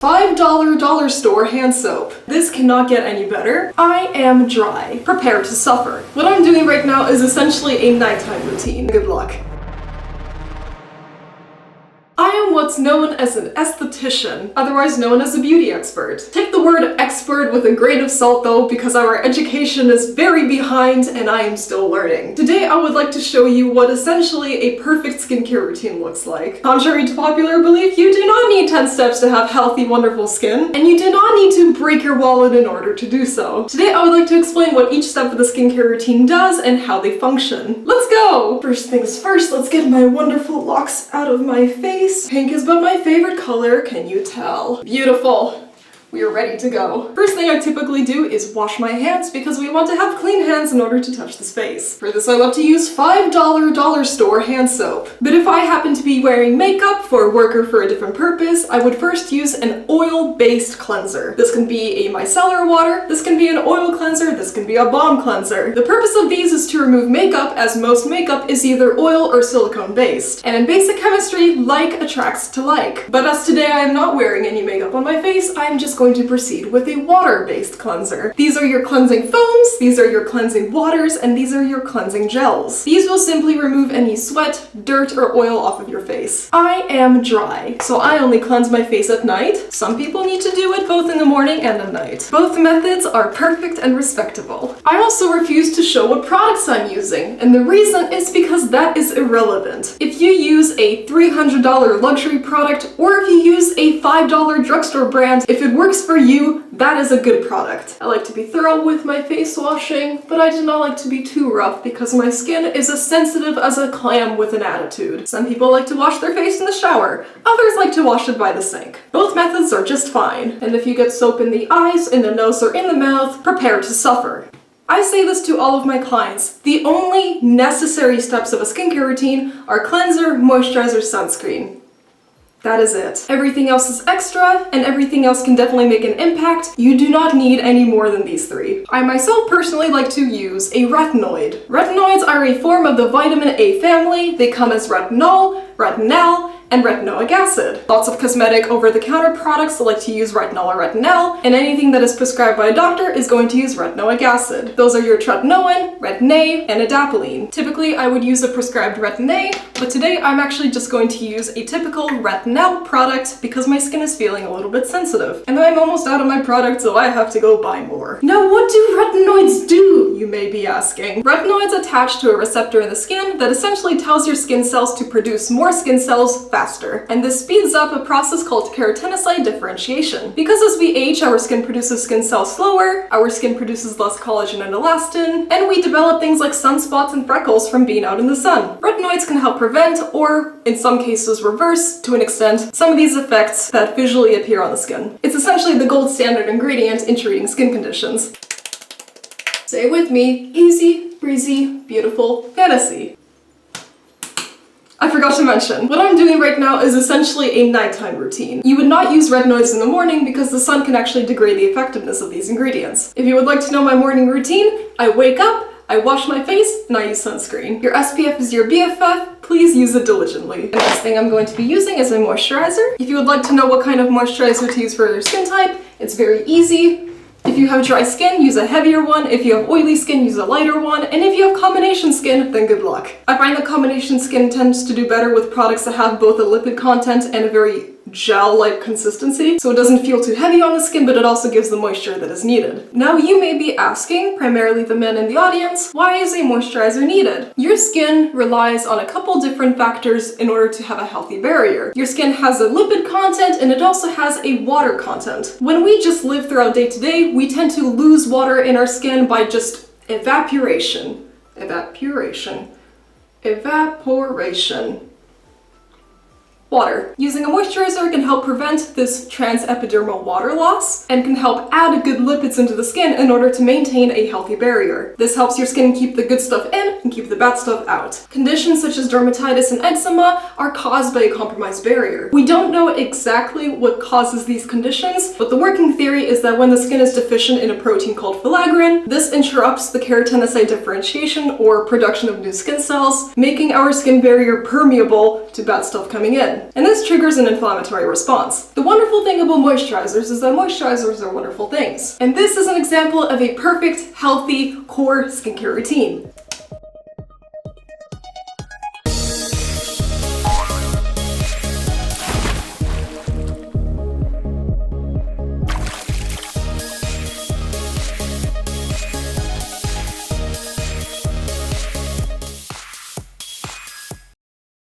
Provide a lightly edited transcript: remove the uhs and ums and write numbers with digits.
$5 dollar store hand soap. This cannot get any better. I am dry. Prepare to suffer. What I'm doing right now is essentially a nighttime routine. Good luck. I am what's known as an esthetician, otherwise known as a beauty expert. Take the word expert with a grain of salt though, because our education is very behind and I am still learning. Today I would like to show you what essentially a perfect skincare routine looks like. Contrary to popular belief, you do not need 10 steps to have healthy, wonderful skin, and you do not need to break your wallet in order to do so. Today I would like to explain what each step of the skincare routine does and how they function. Let's go! First things first, let's get my wonderful locks out of my face. Pink is but my favorite color, can you tell? Beautiful. We are ready to go. First thing I typically do is wash my hands because we want to have clean hands in order to touch the face. For this I love to use $5 dollar store hand soap. But if I happen to be wearing makeup for work or for a different purpose, I would first use an oil-based cleanser. This can be a micellar water, this can be an oil cleanser, this can be a balm cleanser. The purpose of these is to remove makeup, as most makeup is either oil or silicone based. And in basic chemistry, like attracts to like. But as today I am not wearing any makeup on my face, I am just going to proceed with a water-based cleanser. These are your cleansing foams, these are your cleansing waters, and these are your cleansing gels. These will simply remove any sweat, dirt, or oil off of your face. I am dry, so I only cleanse my face at night. Some people need to do it both in the morning and at night. Both methods are perfect and respectable. I also refuse to show what products I'm using, and the reason is because that is irrelevant. If you use a $300 luxury product, or if you use a $5 drugstore brand, if it works for you, that is a good product. I like to be thorough with my face washing, but I do not like to be too rough because my skin is as sensitive as a clam with an attitude. Some people like to wash their face in the shower, others like to wash it by the sink. Both methods are just fine, and if you get soap in the eyes, in the nose, or in the mouth, prepare to suffer. I say this to all of my clients. The only necessary steps of a skincare routine are cleanser, moisturizer, sunscreen. That is it. Everything else is extra, and everything else can definitely make an impact. You do not need any more than these three. I myself personally like to use a retinoid. Retinoids are a form of the vitamin A family. They come as retinol, retinal, and retinoic acid. Lots of cosmetic over-the-counter products like to use retinol or retinal, and anything that is prescribed by a doctor is going to use retinoic acid. Those are your tretinoin, retin-A, and adapalene. Typically, I would use a prescribed retin-A, but today I'm actually just going to use a typical retinol product because my skin is feeling a little bit sensitive. And I'm almost out of my product, so I have to go buy more. Now, what do retinoids do, you may be asking? Retinoids attach to a receptor in the skin that essentially tells your skin cells to produce more skin cells faster, and this speeds up a process called keratinocyte differentiation. Because as we age, our skin produces skin cells slower, our skin produces less collagen and elastin, and we develop things like sunspots and freckles from being out in the sun. Retinoids can help prevent, or in some cases reverse, to an extent, some of these effects that visually appear on the skin. It's essentially the gold standard ingredient in treating skin conditions. Say it with me, easy, breezy, beautiful fantasy. I forgot to mention, what I'm doing right now is essentially a nighttime routine. You would not use retinoids in the morning because the sun can actually degrade the effectiveness of these ingredients. If you would like to know my morning routine, I wake up, I wash my face, and I use sunscreen. Your SPF is your BFF, please use it diligently. The next thing I'm going to be using is a moisturizer. If you would like to know what kind of moisturizer to use for your skin type, it's very easy. If you have dry skin, use a heavier one. If you have oily skin, use a lighter one. And if you have combination skin, then good luck. I find that combination skin tends to do better with products that have both a lipid content and a very gel-like consistency, so it doesn't feel too heavy on the skin, but it also gives the moisture that is needed. Now you may be asking, primarily the men in the audience, why is a moisturizer needed? Your skin relies on a couple different factors in order to have a healthy barrier. Your skin has a lipid content and it also has a water content. When we just live throughout day to day, we tend to lose water in our skin by just evaporation. Water. Using a moisturizer can help prevent this transepidermal water loss and can help add good lipids into the skin in order to maintain a healthy barrier. This helps your skin keep the good stuff in and keep the bad stuff out. Conditions such as dermatitis and eczema are caused by a compromised barrier. We don't know exactly what causes these conditions, but the working theory is that when the skin is deficient in a protein called filaggrin, this interrupts the keratinocyte differentiation or production of new skin cells, making our skin barrier permeable to bad stuff coming in. skin. And this triggers an inflammatory response. The wonderful thing about moisturizers is that moisturizers are wonderful things. And this is an example of a perfect, healthy, core skincare routine.